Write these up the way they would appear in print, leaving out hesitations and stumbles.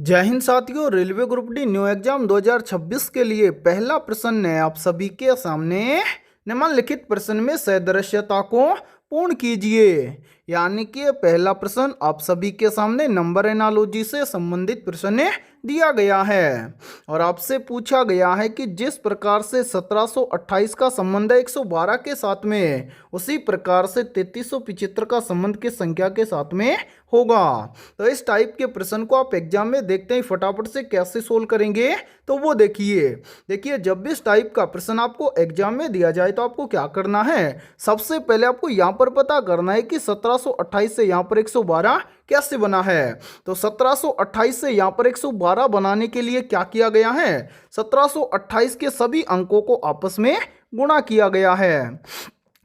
जय हिंद साथियों। Railway group D new exam 2026 के लिए पहला प्रश्न है आप सभी के सामने। निम्नलिखित प्रश्न में सदृश्यता को पूर्ण कीजिए। यानी कि पहला प्रश्न आप सभी के सामने नंबर एनालॉजी से संबंधित प्रश्न दिया गया है और आपसे पूछा गया है कि जिस प्रकार से 1728 का संबंध है 112 के साथ में, उसी प्रकार से 3375 का संबंध किस संख्या के साथ में होगा। तो इस टाइप के प्रश्न को आप एग्जाम में देखते ही फटाफट से कैसे सोल्व करेंगे तो वो देखिए जब भी इस टाइप का प्रश्न आपको एग्जाम में दिया जाए तो आपको क्या करना है। सबसे पहले आपको यहाँ पर पता करना है कि 1728 से यहाँ पर 112 कैसे बना है। तो 1728 से यहाँ पर 112 बनाने के लिए क्या किया गया है, 1728 के सभी अंकों को आपस में गुणा किया गया है।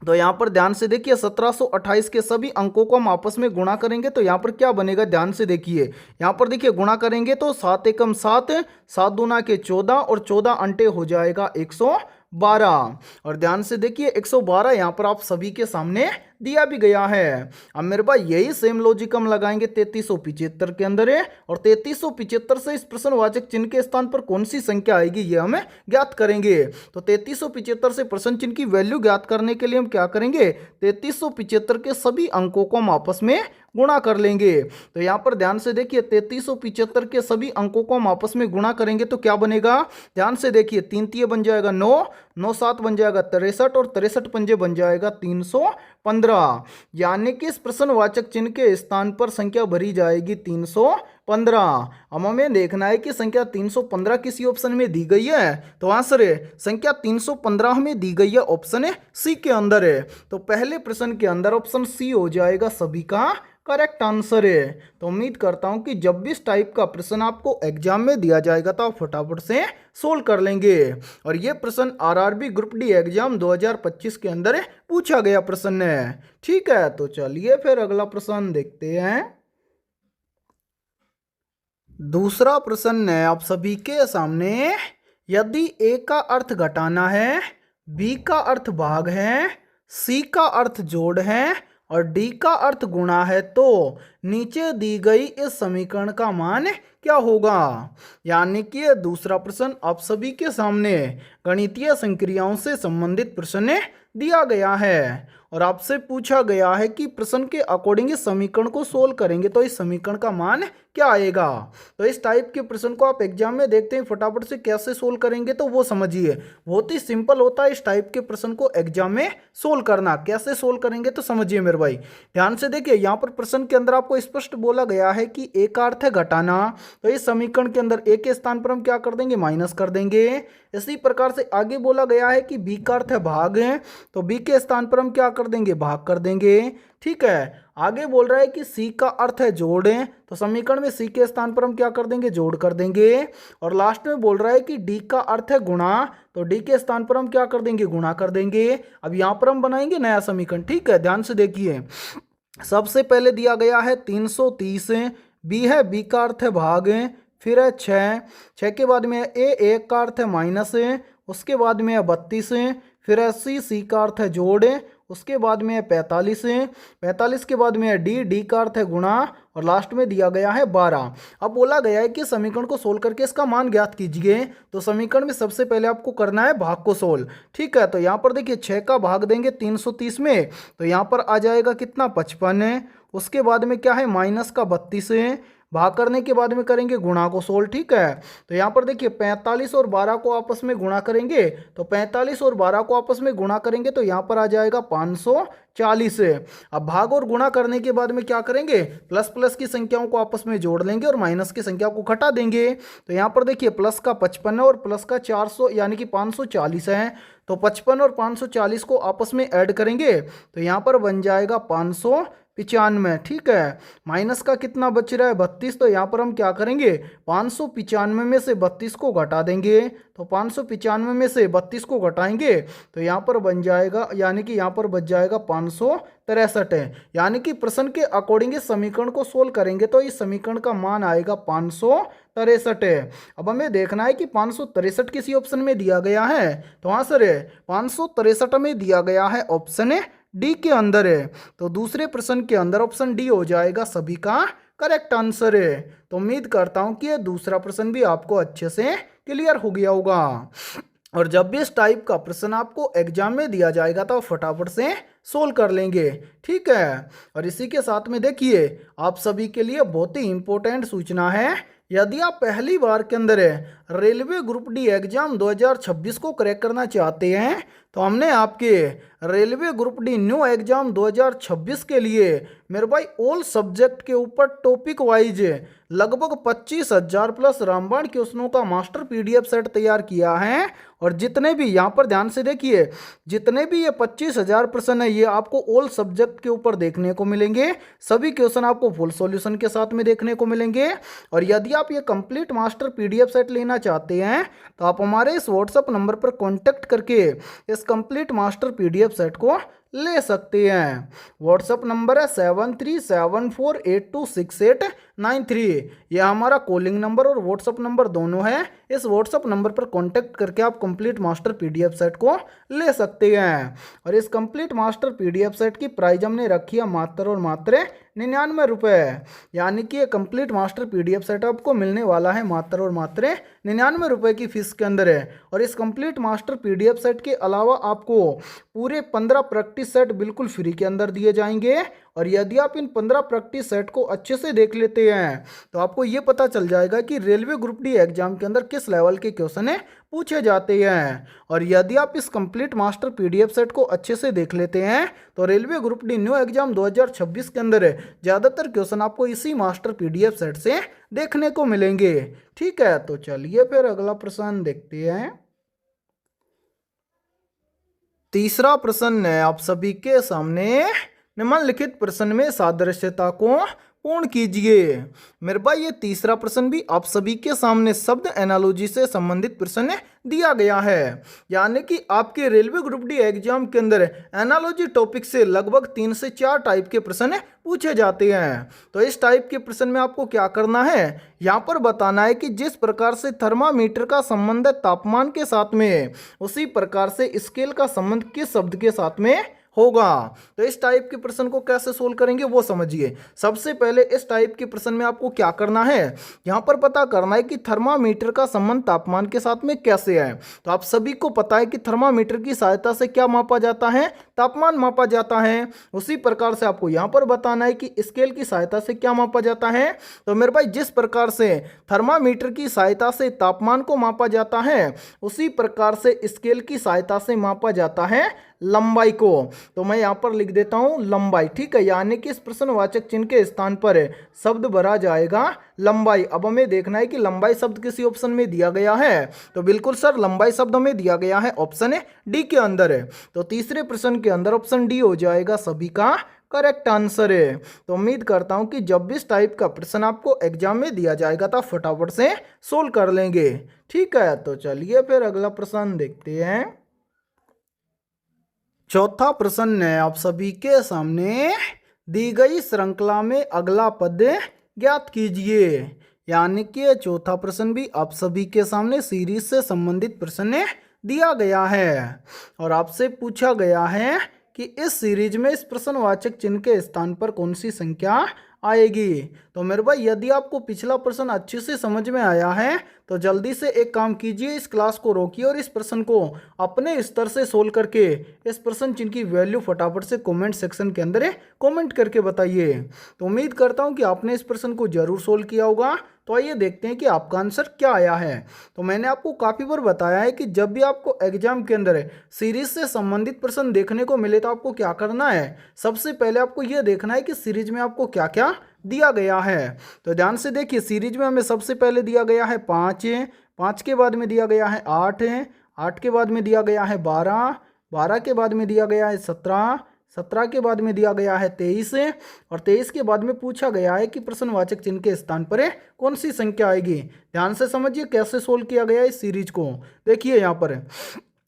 तो यहाँ पर ध्यान से देखिए 1728 के सभी अंकों को हम आपस में गुणा करेंगे तो यहाँ पर क्या बनेगा, ध्यान से देखिए। यहाँ पर देखिए गुणा करेंगे तो 7 एकम 7, 7 दूना के 14 और 14 अंटे हो जाएगा 112। और ध्यान से देखिए 112 यहाँ पर आप सभी के सामने दिया भी गया है। अब मेरे पास यही सेम लॉजिक हम लगाएंगे 3375 के अंदर है और 3375 से इस प्रश्नवाचक चिन्ह के स्थान पर कौन सी संख्या आएगी ये हमें ज्ञात करेंगे। तो 3375 से प्रश्न चिन्ह की वैल्यू ज्ञात करने के लिए हम क्या करेंगे, 3375 के सभी अंकों को हम आपस में गुणा कर लेंगे। तो यहाँ पर ध्यान से देखिए 3375 के सभी अंकों को हम आपस में गुणा करेंगे तो क्या बनेगा, ध्यान से देखिए 3 तिये बन जाएगा 9, 9 7 बन जाएगा 63 और 63 पंजे बन जाएगा 315। यानी कि इस प्रश्नवाचक चिन्ह के स्थान पर संख्या भरी जाएगी 315। अब हमें देखना है कि संख्या 315 किसी ऑप्शन में दी गई है। तो आंसर है संख्या 315 में दी गई है, ऑप्शन है सी के अंदर है। तो पहले प्रश्न के अंदर ऑप्शन सी हो जाएगा सभी का करेक्ट आंसर है। तो उम्मीद करता हूं कि जब भी इस टाइप का प्रश्न आपको एग्जाम में दिया जाएगा तो आप फटाफट से सोल्व कर लेंगे। और ये प्रश्न आरआरबी ग्रुप डी एग्जाम 2025 के अंदर पूछा गया प्रश्न है। ठीक है, तो चलिए फिर अगला प्रश्न देखते हैं। दूसरा प्रश्न है आप सभी के सामने। यदि ए का अर्थ घटाना है, बी का अर्थ भाग है, सी का अर्थ जोड़ है और डी का अर्थ गुणा है तो नीचे दी गई इस समीकरण का मान क्या होगा। यानी कि ये दूसरा प्रश्न आप सभी के सामने गणितीय संक्रियाओं से संबंधित प्रश्न दिया गया है और आपसे पूछा गया है कि प्रश्न के अकॉर्डिंग इस समीकरण को सोल्व करेंगे तो इस समीकरण का मान क्या आएगा। तो इस टाइप के प्रश्न को आप एग्जाम में देखते हैं फटाफट से कैसे सोल्व करेंगे तो वो समझिए, बहुत ही सिंपल होता है इस टाइप के प्रश्न को एग्जाम में सोल्व करना। कैसे सोल्व करेंगे तो समझिए मेरे भाई, ध्यान से देखिए। यहाँ पर प्रश्न के अंदर आपको स्पष्ट बोला गया है कि ए का अर्थ है घटाना, तो इस समीकरण के अंदर ए के स्थान पर हम क्या कर देंगे, माइनस कर देंगे। इसी प्रकार से आगे बोला गया है कि बी का अर्थ है भाग, तो बी के स्थान पर हम क्या कर देंगे, भाग कर देंगे। ठीक है, आगे बोल रहा है कि सी का अर्थ है जोड़, तो समीकरण में सी के स्थान पर हम क्या कर देंगे, जोड़ कर देंगे। और लास्ट में बोल रहा है कि डी का अर्थ है गुणा, तो डी के स्थान पर हम क्या कर देंगे, गुणा कर देंगे। अब यहां पर हम बनाएंगे नया समीकरण। ठीक है, ध्यान से देखिए। सबसे पहले दिया गया है 330, बी है, बी का अर्थ है भाग, फिर है 6 के बाद में ए, एक का अर्थ है माइनस, उसके बाद में है 32, फिर है सी, सी का अर्थ है जोड़, उसके बाद में है 45, 45 के बाद में है डी, डी का अर्थ है गुणा और लास्ट में दिया गया है 12। अब बोला गया है कि समीकरण को सोल्व करके इसका मान ज्ञात कीजिए। तो समीकरण में सबसे पहले आपको करना है भाग को सोल्व। ठीक है, तो यहाँ पर देखिए 6 का भाग देंगे 330 में, तो यहाँ पर आ जाएगा कितना, 55। उसके बाद में क्या है, माइनस का 32, भाग करने के बाद में करेंगे गुणा को सोल्व। ठीक है, तो यहाँ पर देखिए 45 और 12 को आपस में गुणा करेंगे, तो 45 और 12 को आपस में गुणा करेंगे तो यहाँ पर आ जाएगा 540। अब भाग और गुणा करने के बाद में क्या करेंगे, प्लस प्लस की संख्याओं को आपस में जोड़ लेंगे और माइनस की संख्या को घटा देंगे। तो यहाँ पर देखिए प्लस का 55 और प्लस का 400 यानी कि 540 है, तो 55 और 540 को आपस में ऐड करेंगे तो यहाँ पर बन जाएगा 595। ठीक है, माइनस का कितना बच रहा है, 32, तो यहाँ पर हम क्या करेंगे, 595 में से 32 को घटा देंगे। तो 595 में से 32 को घटाएंगे तो यहाँ पर बन जाएगा, यानी कि यहाँ पर बच जाएगा 563 है। यानी कि प्रश्न के अकॉर्डिंग इस समीकरण को सोल्व करेंगे तो इस समीकरण का मान आएगा 563 है। अब हमें देखना है कि 563 किसी ऑप्शन में दिया गया है, तो आंसर है 563 में दिया गया है, ऑप्शन है डी के अंदर है। तो दूसरे प्रश्न के अंदर ऑप्शन डी हो जाएगा सभी का करेक्ट आंसर है। तो उम्मीद करता हूं कि ये दूसरा प्रश्न भी आपको अच्छे से क्लियर हो गया होगा। और जब भी इस टाइप का प्रश्न आपको एग्जाम में दिया जाएगा तो फटाफट से सोल्व कर लेंगे, ठीक है। और इसी के साथ में देखिए आप सभी के लिए बहुत ही इंपॉर्टेंट सूचना है। यदि आप पहली बार के अंदर रेलवे ग्रुप डी एग्जाम 2026 को क्रैक करना चाहते हैं तो हमने आपके railway group D new exam 2026 के लिए मेरे भाई ऑल सब्जेक्ट के ऊपर टॉपिक वाइज लगभग 25,000 प्लस रामबाण क्वेश्चनों का मास्टर पीडीएफ सेट तैयार किया है। और जितने भी यहाँ पर ध्यान से देखिए, जितने भी ये 25,000 प्रश्न है ये आपको ऑल सब्जेक्ट के ऊपर देखने को मिलेंगे। सभी क्वेश्चन आपको फुल सॉल्यूशन के साथ में देखने को मिलेंगे। और यदि आप ये कंप्लीट मास्टर पीडीएफ सेट लेना चाहते हैं तो आप हमारे इस व्हाट्सएप नंबर पर कॉन्टैक्ट करके इस कंप्लीट मास्टर पीडीएफ सेट को ले सकते हैं। व्हाट्सएप नंबर है 7374826893। यह हमारा कॉलिंग नंबर और व्हाट्सएप नंबर दोनों है। इस व्हाट्सएप नंबर पर कांटेक्ट करके आप कंप्लीट मास्टर पीडीएफ सेट को ले सकते हैं। और इस कंप्लीट मास्टर पीडीएफ सेट की प्राइस हमने रखी है मात्र और मात्र 99 रुपये। यानी कि ये कंप्लीट मास्टर पीडीएफ सेट आपको मिलने वाला है मात्र और मात्र 99 रुपये की फीस के अंदर है। और इस कंप्लीट मास्टर पीडीएफ सेट के अलावा आपको पूरे 15 प्रैक्टिस सेट बिल्कुल फ्री के अंदर दिए जाएंगे। और यदि आप इन 15 प्रैक्टिस सेट को अच्छे से देख लेते हैं तो आपको ये पता चल जाएगा कि रेलवे ग्रुप डी एग्जाम के अंदर किस लेवल के क्वेश्चन पूछे जाते हैं। और यदि आप इस कंप्लीट मास्टर पीडीएफ सेट को अच्छे से देख लेते हैं तो railway group D new exam 2026 के अंदर ज़्यादातर क्वेश्चन आपको इसी मास्टर पीडीएफ सेट से देखने को मिलेंगे, ठीक है। तो चलिए फिर अगला प्रश्न देखते हैं। तीसरा प्रश्न है आप सभी के सामने, निम्नलिखित प्रश्न में सादृश्यता को पूर्ण कीजिए। मेरे भाई ये तीसरा प्रश्न भी आप सभी के सामने शब्द एनालॉजी से संबंधित प्रश्न दिया गया है। यानी कि आपके रेलवे ग्रुप डी एग्जाम के अंदर एनालॉजी टॉपिक से लगभग 3 से 4 टाइप के प्रश्न पूछे जाते हैं। तो इस टाइप के प्रश्न में आपको क्या करना है, यहाँ पर बताना है कि जिस प्रकार से थर्मामीटर का संबंध है तापमान के साथ में, उसी प्रकार से स्केल का संबंध किस शब्द के साथ में होगा। तो इस टाइप के प्रश्न को कैसे सोल्व करेंगे वो समझिए। सबसे पहले इस टाइप के प्रश्न में आपको क्या करना है, यहाँ पर पता करना है कि थर्मामीटर का संबंध तापमान के साथ में कैसे है। तो आप सभी को पता है कि थर्मामीटर की सहायता से क्या मापा जाता है, तापमान मापा जाता है। उसी प्रकार से आपको यहाँ पर बताना है कि स्केल की सहायता से क्या मापा जाता है। तो मेरे भाई जिस प्रकार से थर्मामीटर की सहायता से तापमान को मापा जाता है उसी प्रकार से स्केल की सहायता से मापा जाता है लंबाई को। तो मैं यहाँ पर लिख देता हूँ लंबाई, ठीक है। यानी कि इस प्रश्नवाचक चिन्ह के स्थान पर शब्द भरा जाएगा लंबाई। अब हमें देखना है कि लंबाई शब्द किसी ऑप्शन में दिया गया है। तो बिल्कुल सर लंबाई शब्द हमें दिया गया है ऑप्शन डी के अंदर है। तो तीसरे प्रश्न के अंदर ऑप्शन डी हो जाएगा सभी का करेक्ट आंसर है। तो उम्मीद करता हूं कि जब भी इस टाइप का प्रश्न आपको एग्जाम में दिया जाएगा तो फटाफट से सोल्व कर लेंगे, ठीक है। तो चलिए फिर अगला प्रश्न देखते हैं। चौथा प्रश्न है आप सभी के सामने, दी गई श्रृंखला में अगला पद ज्ञात कीजिए। यानी कि चौथा प्रश्न भी आप सभी के सामने सीरीज से संबंधित प्रश्न दिया गया है। और आपसे पूछा गया है कि इस सीरीज में इस प्रश्नवाचक चिन्ह के स्थान पर कौन सी संख्या आएगी। तो मेरे भाई यदि आपको पिछला प्रश्न अच्छे से समझ में आया है तो जल्दी से एक काम कीजिए, इस क्लास को रोकिए और इस प्रश्न को अपने स्तर से सोल्व करके इस प्रश्न चिन्ह की वैल्यू फटाफट से कमेंट सेक्शन के अंदर कमेंट करके बताइए। तो उम्मीद करता हूं कि आपने इस प्रश्न को जरूर सोल्व किया होगा। तो आइए देखते हैं कि आपका आंसर क्या आया है। तो मैंने आपको काफ़ी बार बताया है कि जब भी आपको एग्जाम के अंदर सीरीज से संबंधित प्रश्न देखने को मिले तो आपको क्या करना है, सबसे पहले आपको यह देखना है कि सीरीज में आपको क्या क्या दिया गया है। तो ध्यान से देखिए, सीरीज में हमें सबसे पहले दिया गया है 5, 5 के बाद में दिया गया है 8, 8 के बाद में दिया गया है 12, 12 के बाद में दिया गया है 17, 17 के बाद में दिया गया है 23 और 23 के बाद में पूछा गया है कि प्रश्नवाचक चिन्ह के स्थान पर कौन सी संख्या आएगी। ध्यान से समझिए कैसे सोल्व किया गया है इस सीरीज को। देखिए यहाँ पर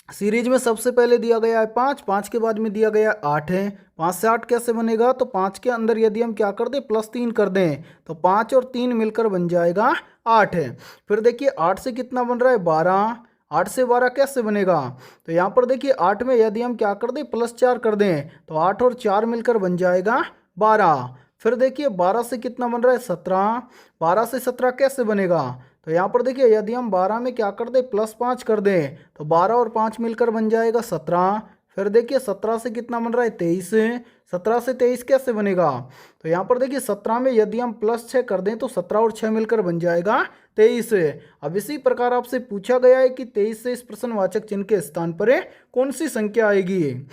सीरीज में सबसे पहले दिया गया है 5, 5 के बाद में दिया गया 8 है। 5 से 8 कैसे बनेगा, तो 5 के अंदर यदि हम क्या कर दें +3 कर दें तो 5 और 3 मिलकर बन जाएगा 8 है। फिर देखिए 8 से कितना बन रहा है 12, 8 से 12 कैसे बनेगा, तो यहाँ पर देखिए 8 में यदि हम क्या कर दें +4 कर दें तो 8 और 4 मिलकर बन जाएगा 12। फिर देखिए 12 से कितना बन रहा है 17, 12 से 17 कैसे बनेगा, तो यहाँ पर देखिए यदि हम 12 में क्या कर दें +5 कर दें तो 12 और 5 मिलकर बन जाएगा 17। फिर देखिए 17 से कितना बन रहा है 23, 17 से 23 कैसे बनेगा, तो यहाँ पर देखिए 17 में यदि हम +6 कर दें तो 17 और 6 मिलकर बन जाएगा 23। अब इसी प्रकार आपसे पूछा गया है कि 23 से इस प्रश्नवाचक चिन्ह के स्थान पर कौन सी संख्या आएगी।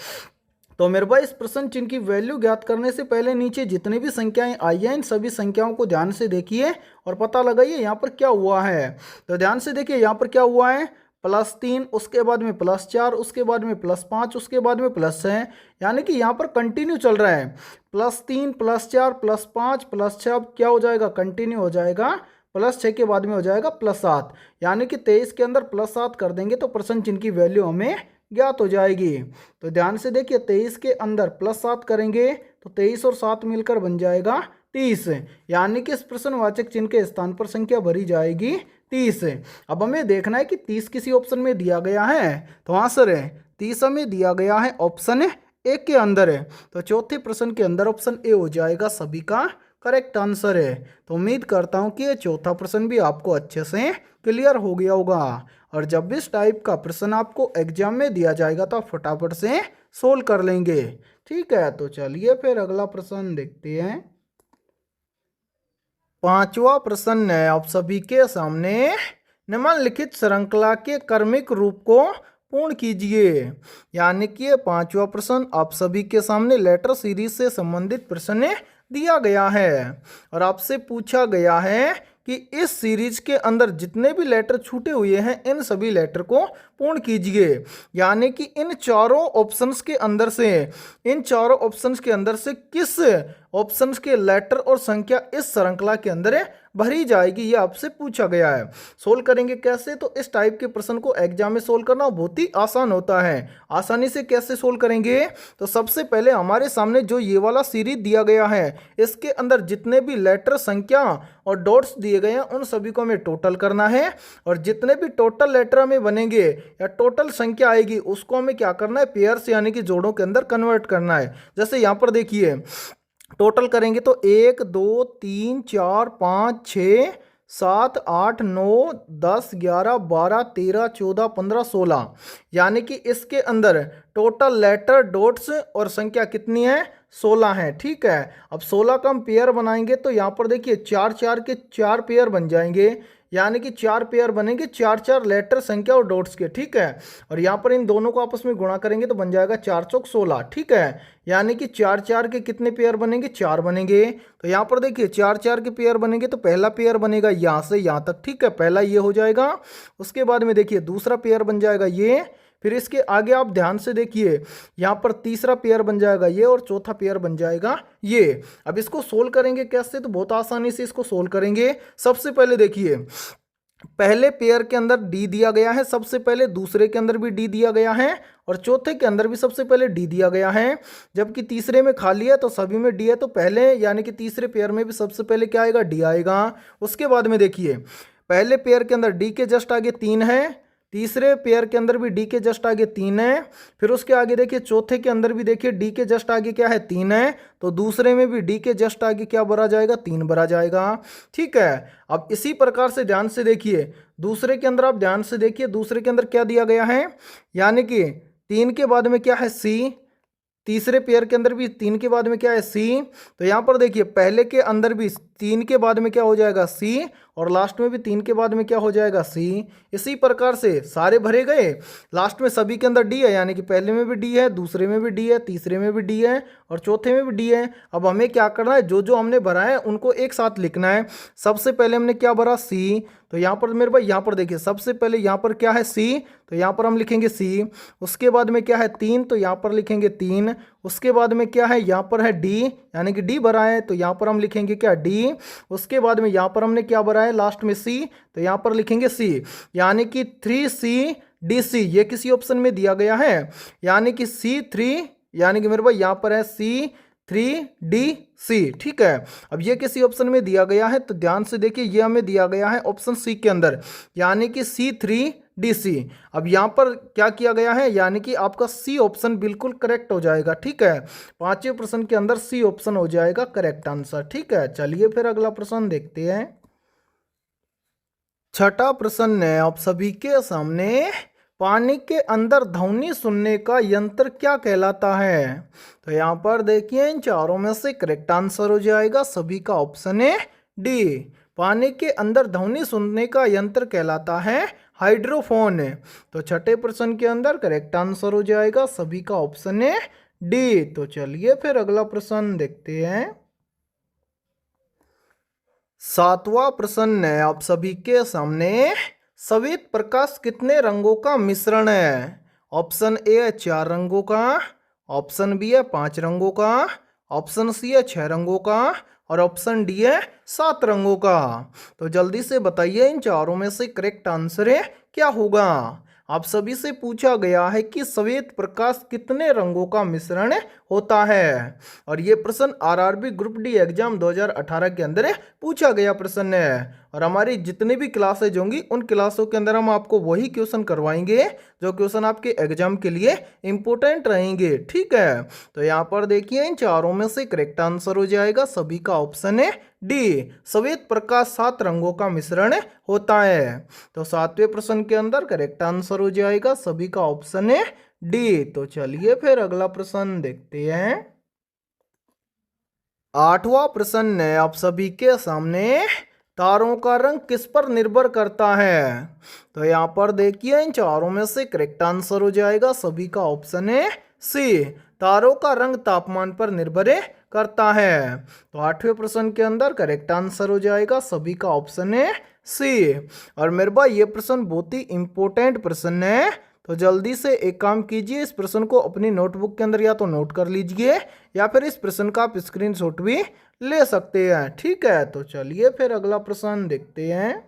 तो मेरे भाई इस प्रश्न चिन्ह की वैल्यू ज्ञात करने से पहले नीचे जितनी भी संख्याएं आई हैं इन सभी संख्याओं को ध्यान से देखिए और पता लगाइए यहाँ पर क्या हुआ है। तो ध्यान से देखिए यहाँ पर क्या हुआ है +3, उसके बाद में +4, उसके बाद में +5, उसके बाद में +6, यानी कि यहाँ पर कंटिन्यू चल रहा है। +3, +4, +5, +6 अब क्या हो जाएगा कंटिन्यू हो जाएगा, +6 के बाद में हो जाएगा +7, यानी कि 23 के अंदर +7 कर देंगे तो प्रश्न चिन्ह की वैल्यू हमें ज्ञात हो जाएगी। तो ध्यान से देखिए 23 के अंदर +7 करेंगे तो 23 और 7 मिलकर बन जाएगा 30, यानी कि इस प्रश्नवाचक चिन्ह के स्थान पर संख्या भरी जाएगी 30। अब हमें देखना है कि 30 किसी ऑप्शन में दिया गया है, तो आंसर है 30 हमें दिया गया है ऑप्शन ए के अंदर है, तो चौथे प्रश्न के अंदर ऑप्शन ए हो जाएगा सभी का करेक्ट आंसर है। तो उम्मीद करता हूँ कि ये चौथा प्रश्न भी आपको अच्छे से क्लियर हो गया होगा, और जब भी इस टाइप का प्रश्न आपको एग्जाम में दिया जाएगा तो आप फटाफट से सोल्व कर लेंगे। ठीक है, तो चलिए फिर अगला प्रश्न देखते हैं। पांचवा प्रश्न है आप सभी के सामने, निम्नलिखित श्रृंखला के क्रमिक रूप को पूर्ण कीजिए। यानी कि ये पांचवा प्रश्न आप सभी के सामने लेटर सीरीज से संबंधित प्रश्न दिया गया है और आपसे पूछा गया है कि इस सीरीज के अंदर जितने भी लेटर छूटे हुए हैं इन सभी लेटर को पूर्ण कीजिए। यानी कि इन चारों ऑप्शंस के अंदर से किस ऑप्शंस के लेटर और संख्या इस श्रृंखला के अंदर भरी जाएगी, ये आपसे पूछा गया है। सोल्व करेंगे कैसे, तो इस टाइप के प्रश्न को एग्जाम में सोल्व करना बहुत ही आसान होता है। आसानी से कैसे सोल्व करेंगे, तो सबसे पहले हमारे सामने जो ये वाला सीरीज दिया गया है इसके अंदर जितने भी लेटर, संख्या और डॉट्स दिए गए हैं उन सभी को हमें टोटल करना है, और जितने भी टोटल लेटर हमें बनेंगे या टोटल संख्या आएगी उसको हमें क्या करना है, पेयर्स यानी कि जोड़ों के अंदर कन्वर्ट करना है। जैसे यहाँ पर देखिए टोटल करेंगे तो 1 2 3 4 5 6 7 8 9 10 11 12 13 14 15 16, यानी कि इसके अंदर टोटल लेटर, डॉट्स और संख्या कितनी है 16 है। ठीक है, अब 16 का हम पेयर बनाएंगे तो यहाँ पर देखिए 4 4 के 4 पेयर बन जाएंगे, यानी कि 4 पेयर बनेंगे 4 4 लेटर, संख्या और डॉट्स के। ठीक है, और यहाँ पर इन दोनों को आपस में गुणा करेंगे तो बन जाएगा 4 चौक 16। ठीक है, यानी कि 4 4 के कितने पेयर बनेंगे 4 बनेंगे। तो यहाँ पर देखिए 4 4 के पेयर बनेंगे तो पहला पेयर बनेगा यहाँ से यहाँ तक। ठीक है, पहला ये हो जाएगा, उसके बाद में देखिए दूसरा पेयर बन जाएगा ये, फिर इसके आगे आप ध्यान से देखिए यहाँ पर तीसरा पेयर बन जाएगा ये, और चौथा पेयर बन जाएगा ये। अब इसको सोल्व करेंगे कैसे, तो बहुत आसानी से इसको सोल्व करेंगे। सबसे पहले देखिए पहले पेयर के अंदर डी दिया गया है सबसे पहले, दूसरे के अंदर भी डी दिया गया है, और चौथे के अंदर भी सबसे पहले डी दिया गया है, जबकि तीसरे में खाली है तो सभी में डी है। तो पहले यानी कि तीसरे पेयर में भी सबसे पहले क्या आएगा, डी आएगा। उसके बाद में देखिए पहले पेयर के अंदर डी के जस्ट आगे 3 है, तीसरे पेयर के अंदर भी डी के जस्ट आगे 3 है, फिर उसके आगे देखिए चौथे के अंदर भी देखिए डी के जस्ट आगे क्या है 3 है, तो दूसरे में भी डी के जस्ट आगे क्या भरा जाएगा 3 भरा जाएगा। ठीक है, अब इसी प्रकार से ध्यान से देखिए दूसरे के अंदर, आप ध्यान से देखिए दूसरे के अंदर क्या दिया गया है, यानी कि 3 के बाद में क्या है सी, तीसरे पेयर के अंदर भी 3 के बाद में क्या है सी। तो यहाँ पर देखिए पहले के अंदर भी 3 के बाद में क्या हो जाएगा सी, और लास्ट में भी 3 के बाद में क्या हो जाएगा सी। इसी प्रकार से सारे भरे गए, लास्ट में सभी के अंदर डी है, यानी कि पहले में भी डी है, दूसरे में भी डी है, तीसरे में भी डी है और चौथे में भी डी है। अब हमें क्या करना है, जो जो हमने भरा है उनको एक साथ लिखना है। सबसे पहले हमने क्या भरा सी, तो यहाँ पर मेरे भाई यहाँ पर देखिए सबसे पहले यहाँ पर क्या है सी, तो यहाँ पर हम लिखेंगे सी। उसके बाद में क्या है 3, तो यहाँ पर लिखेंगे 3। उसके बाद में क्या है, यहाँ पर है डी, यानी कि डी भरा है तो यहाँ पर हम लिखेंगे क्या डी। उसके बाद में यहाँ पर हमने क्या भरा है लास्ट में सी, तो यहाँ पर लिखेंगे सी, यानी कि 3CDC ये किसी ऑप्शन में दिया गया है, यानी कि C3, यानी कि मेरे भाई यहाँ पर है C 3D, C। ठीक है, अब ये किसी ऑप्शन में दिया गया है तो ध्यान से देखिए, ये हमें दिया गया है ऑप्शन सी के अंदर, यानी कि C3DC। अब यहाँ पर क्या किया गया है, यानी कि आपका सी ऑप्शन बिल्कुल करेक्ट हो जाएगा। ठीक है, पांचवें प्रश्न के अंदर सी ऑप्शन हो जाएगा करेक्ट आंसर। ठीक है, चलिए फिर अगला प्रश्न देखते हैं। छठा प्रश्न है आप सभी के सामने, पानी के अंदर ध्वनि सुनने का यंत्र क्या कहलाता है? तो यहाँ पर देखिए, इन चारों में से करेक्ट आंसर हो जाएगा सभी का ऑप्शन है डी। पानी के अंदर ध्वनि सुनने का यंत्र कहलाता है हाइड्रोफोन। तो छठे प्रश्न के अंदर करेक्ट आंसर हो जाएगा सभी का ऑप्शन है डी। तो चलिए फिर अगला प्रश्न देखते हैं। सातवां प्रश्न है आप सभी के सामने, श्वेत प्रकाश कितने रंगों का मिश्रण है? ऑप्शन ए है 4 रंगों का, ऑप्शन बी है 5 रंगों का, ऑप्शन सी है 6 रंगों का और ऑप्शन डी है 7 रंगों का। तो जल्दी से बताइए, इन चारों में से करेक्ट आंसर है क्या होगा? आप सभी से पूछा गया है कि श्वेत प्रकाश कितने रंगों का मिश्रण होता है, और ये प्रश्न आरआरबी ग्रुप डी एग्जाम 2018 के अंदर पूछा गया प्रश्न है। और हमारी जितनी भी क्लासेज होंगी उन क्लासों के अंदर हम आपको वही क्वेश्चन करवाएंगे जो क्वेश्चन आपके एग्जाम के लिए इंपॉर्टेंट रहेंगे। ठीक है, तो यहाँ पर देखिए, इन चारों में से करेक्ट आंसर हो जाएगा सभी का ऑप्शन है डी। श्वेत प्रकाश 7 रंगों का मिश्रण होता है। तो सातवें प्रश्न के अंदर करेक्ट आंसर हो जाएगा सभी का ऑप्शन है डी। तो चलिए फिर अगला प्रश्न देखते हैं। आठवां प्रश्न है आप सभी के सामने, तारों का रंग किस पर निर्भर करता है? तो यहाँ पर देखिए, इन चारों में से करेक्ट आंसर हो जाएगा सभी का ऑप्शन है सी। तारों का रंग तापमान पर निर्भर करता है। तो आठवें प्रश्न के अंदर करेक्ट आंसर हो जाएगा सभी का ऑप्शन है सी। और मेरे भाई, ये प्रश्न बहुत ही इंपॉर्टेंट प्रश्न है, तो जल्दी से एक काम कीजिए, इस प्रश्न को अपनी नोटबुक के अंदर या तो नोट कर लीजिए या फिर इस प्रश्न का आप स्क्रीनशॉट भी ले सकते हैं। ठीक है, तो चलिए फिर अगला प्रश्न देखते हैं।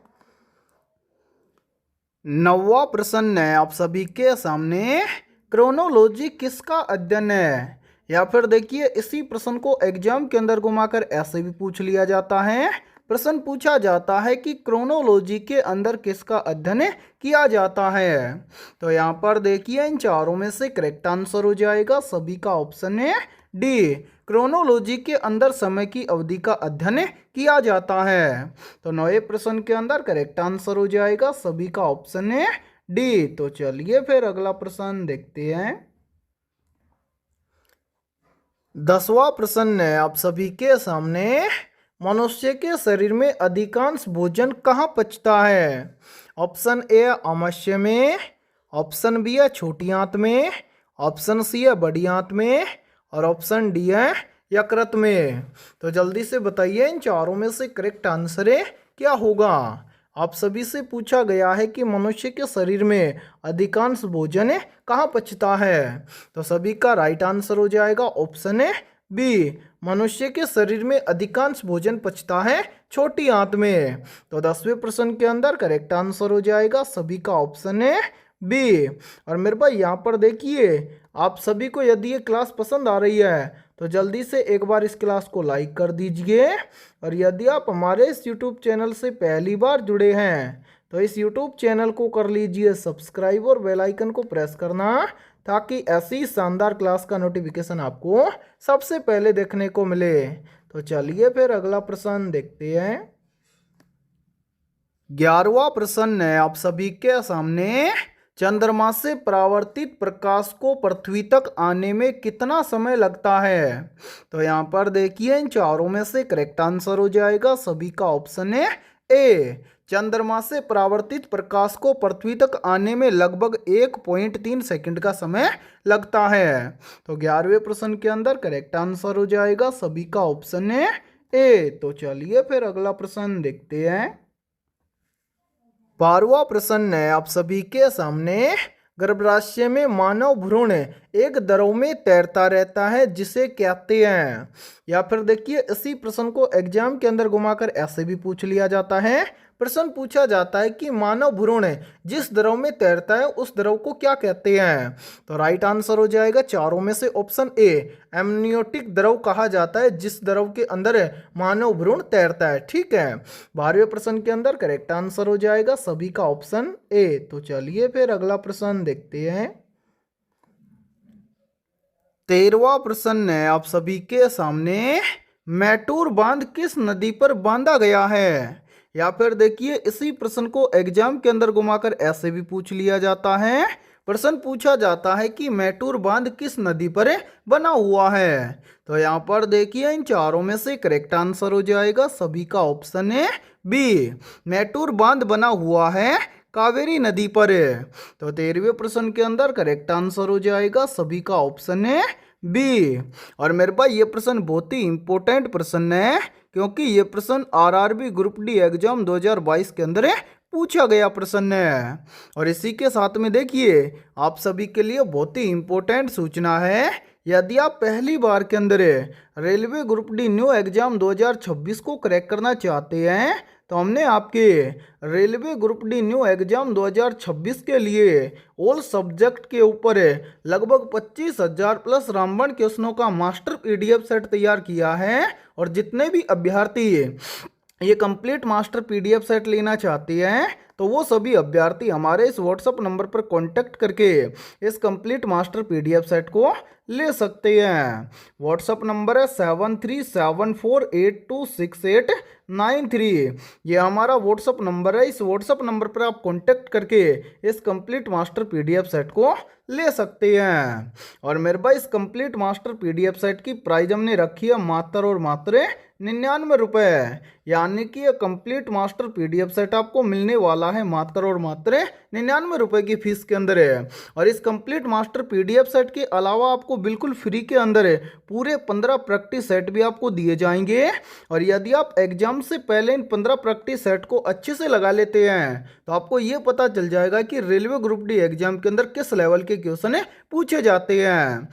नौवां प्रश्न है आप सभी के सामने, क्रोनोलॉजी किसका अध्ययन है? या फिर देखिए, इसी प्रश्न को एग्जाम के अंदर घुमाकर ऐसे भी पूछ लिया जाता है। प्रश्न पूछा जाता है कि क्रोनोलॉजी के अंदर किसका अध्ययन किया जाता है? तो यहाँ पर देखिए, इन चारों में से करेक्ट आंसर हो जाएगा सभी का ऑप्शन है डी। क्रोनोलॉजी के अंदर समय की अवधि का अध्ययन किया जाता है। तो नए प्रश्न के अंदर करेक्ट आंसर हो जाएगा सभी का ऑप्शन है डी। तो चलिए फिर अगला प्रश्न देखते हैं। 10वां प्रश्न है आप सभी के सामने, मनुष्य के शरीर में अधिकांश भोजन कहाँ पचता है? ऑप्शन ए है आमाशय में, ऑप्शन बी है छोटी आंत में, ऑप्शन सी है बड़ी आंत में और ऑप्शन डी है यकृत में। तो जल्दी से बताइए, इन चारों में से करेक्ट आंसर है क्या होगा? आप सभी से पूछा गया है कि मनुष्य के शरीर में अधिकांश भोजन कहाँ पचता है। तो सभी का राइट आंसर हो जाएगा ऑप्शन है बी। मनुष्य के शरीर में अधिकांश भोजन पचता है छोटी आंत में। तो 10वें प्रश्न के अंदर करेक्ट आंसर हो जाएगा सभी का ऑप्शन है बी। और मेरे भाई, यहाँ पर देखिए, आप सभी को यदि ये क्लास पसंद आ रही है तो जल्दी से एक बार इस क्लास को लाइक कर दीजिए। और यदि आप हमारे इस YouTube चैनल से पहली बार जुड़े हैं तो इस YouTube चैनल को कर लीजिए सब्सक्राइब और बेल आइकन को प्रेस करना, ताकि ऐसी शानदार क्लास का नोटिफिकेशन आपको सबसे पहले देखने को मिले। तो चलिए फिर अगला प्रश्न देखते हैं। 11वां प्रश्न है आप सभी के सामने, चंद्रमा से परावर्तित प्रकाश को पृथ्वी तक आने में कितना समय लगता है? तो यहाँ पर देखिए, इन चारों में से करेक्ट आंसर हो जाएगा सभी का ऑप्शन है ए। चंद्रमा से परावर्तित प्रकाश को पृथ्वी तक आने में लगभग 1.3 सेकंड का समय लगता है। तो 11वें प्रश्न के अंदर करेक्ट आंसर हो जाएगा सभी का ऑप्शन है ए। तो चलिए फिर अगला प्रश्न देखते हैं। 12वां प्रश्न है आप सभी के सामने, गर्भाशय में मानव भ्रूण एक द्रव में तैरता रहता है जिसे कहते हैं। या फिर देखिए, इसी प्रश्न को एग्जाम के अंदर घुमाकर ऐसे भी पूछ लिया जाता है। प्रश्न पूछा जाता है कि मानव भ्रूण जिस द्रव में तैरता है उस द्रव को क्या कहते हैं। तो राइट आंसर हो जाएगा चारों में से ऑप्शन ए, एमनियोटिक द्रव कहा जाता है जिस द्रव के अंदर मानव भ्रूण तैरता है। ठीक है, 12वें प्रश्न के अंदर करेक्ट आंसर हो जाएगा सभी का ऑप्शन ए। तो चलिए फिर अगला प्रश्न देखते हैं। 13वां प्रश्न है आप सभी के सामने, मैटूर बांध किस नदी पर बांधा गया है। या फिर देखिए इसी प्रश्न को एग्जाम के अंदर घुमाकर ऐसे भी पूछ लिया जाता है। प्रश्न पूछा जाता है कि मैटूर बांध किस नदी पर बना हुआ है। तो यहाँ पर देखिए इन चारों में से करेक्ट आंसर हो जाएगा सभी का ऑप्शन है बी, मैटूर बांध बना हुआ है कावेरी नदी पर। तो 13वें प्रश्न के अंदर करेक्ट आंसर हो जाएगा सभी का ऑप्शन है बी। और मेरे भाई ये प्रश्न बहुत ही इंपॉर्टेंट प्रश्न है क्योंकि ये प्रश्न आरआरबी ग्रुप डी एग्जाम 2022 के अंदर पूछा गया प्रश्न है। और इसी के साथ में देखिए आप सभी के लिए बहुत ही इंपॉर्टेंट सूचना है, यदि आप पहली बार के अंदर railway group D new exam 2026 को क्रैक करना चाहते हैं तो हमने आपके railway group D new exam 2026 के लिए ऑल सब्जेक्ट के ऊपर लगभग 25,000 प्लस रामबन क्वेश्चनों का मास्टर पीडीएफ सेट तैयार किया है। और जितने भी अभ्यर्थी ये कंप्लीट मास्टर पीडीएफ सेट लेना चाहते हैं तो वो सभी अभ्यर्थी हमारे इस व्हाट्सएप नंबर पर कांटेक्ट करके इस कंप्लीट मास्टर पीडीएफ सेट को ले सकते हैं। व्हाट्सएप नंबर है 7374826893। ये हमारा व्हाट्सएप नंबर है। इस व्हाट्सएप नंबर पर आप कांटेक्ट करके इस कंप्लीट मास्टर पीडीएफ सेट को ले सकते हैं। और मेरे भाई इस कंप्लीट मास्टर पीडीएफ सेट की प्राइस हमने रखी है मात्र और मात्र 99 रुपये, यानी कि ये कंप्लीट मास्टर पीडीएफ सेट आपको मिलने वाला है मात्र और मात्र 99 रुपये की फीस के अंदर है। और इस कंप्लीट मास्टर पीडीएफ सेट के अलावा आपको बिल्कुल फ्री के अंदर पूरे 15 प्रैक्टिस सेट भी आपको दिए जाएंगे। और यदि आप एग्जाम से पहले इन 15 प्रैक्टिस सेट को अच्छे से लगा लेते हैं तो आपको ये पता चल जाएगा कि रेलवे ग्रुप डी एग्जाम के अंदर किस लेवल के क्वेश्चन पूछे जाते हैं।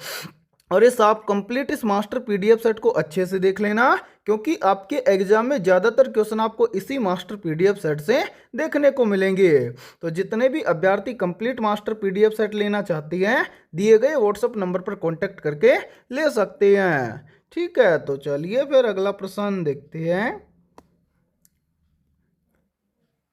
और इस आप कंप्लीट इस मास्टर पीडीएफ सेट को अच्छे से देख लेना क्योंकि आपके एग्जाम में ज़्यादातर क्वेश्चन आपको इसी मास्टर पीडीएफ सेट से देखने को मिलेंगे। तो जितने भी अभ्यर्थी कंप्लीट मास्टर पीडीएफ सेट लेना चाहती हैं दिए गए व्हाट्सएप नंबर पर कांटेक्ट करके ले सकते हैं। ठीक है, तो चलिए फिर अगला प्रश्न देखते हैं।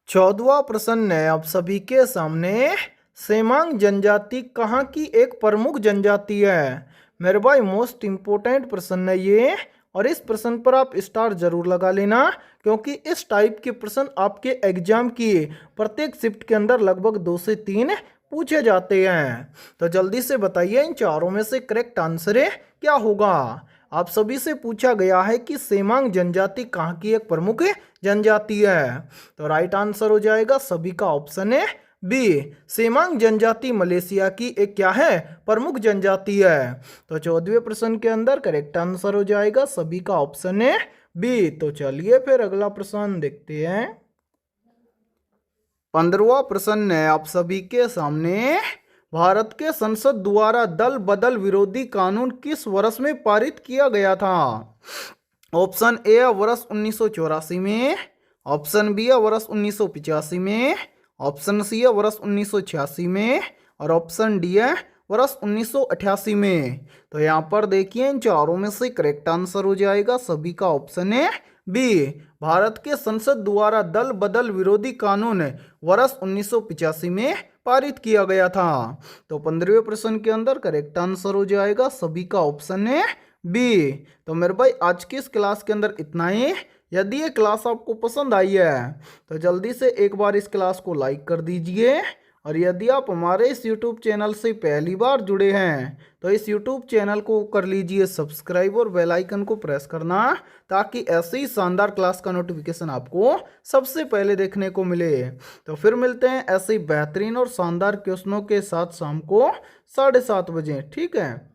14वां प्रश्न है आप सभी के सामने, सेमांग जनजाति कहाँ की एक प्रमुख जनजाति है। मेरे भाई मोस्ट इंपोर्टेंट प्रश्न है ये, और इस प्रश्न पर आप स्टार जरूर लगा लेना क्योंकि इस टाइप के प्रश्न आपके एग्जाम की प्रत्येक शिफ्ट के अंदर लगभग 2 से 3 पूछे जाते हैं। तो जल्दी से बताइए इन चारों में से करेक्ट आंसर क्या होगा। आप सभी से पूछा गया है कि सेमांग जनजाति कहाँ की एक प्रमुख जनजाति है। तो राइट आंसर हो जाएगा सभी का ऑप्शन है बी, सेमांग जनजाति मलेशिया की एक क्या है प्रमुख जनजाति है। तो 14वें प्रश्न के अंदर करेक्ट आंसर हो जाएगा सभी का ऑप्शन है बी। तो चलिए फिर अगला प्रश्न देखते हैं। 15वां प्रश्न है आप सभी के सामने, भारत के संसद द्वारा दल बदल विरोधी कानून किस वर्ष में पारित किया गया था। ऑप्शन ए है वर्ष 1984 में, ऑप्शन बी है वर्ष 1985 में, ऑप्शन सी है वर्ष 1986 में और ऑप्शन डी है वर्ष 1988 में। तो यहाँ पर देखिए इन चारों में से करेक्ट आंसर हो जाएगा सभी का ऑप्शन है बी, भारत के संसद द्वारा दल बदल विरोधी कानून वर्ष 1985 में पारित किया गया था। तो 15वें प्रश्न के अंदर करेक्ट आंसर हो जाएगा सभी का ऑप्शन है बी। तो मेरे भाई आज की इस क्लास के अंदर इतना ही। यदि ये क्लास आपको पसंद आई है तो जल्दी से एक बार इस क्लास को लाइक कर दीजिए। और यदि आप हमारे इस YouTube चैनल से पहली बार जुड़े हैं तो इस YouTube चैनल को कर लीजिए सब्सक्राइब और बेल आइकन को प्रेस करना ताकि ऐसे ही शानदार क्लास का नोटिफिकेशन आपको सबसे पहले देखने को मिले। तो फिर मिलते हैं ऐसे ही बेहतरीन और शानदार क्वेश्चनों के साथ शाम को 7:30 बजे। ठीक है।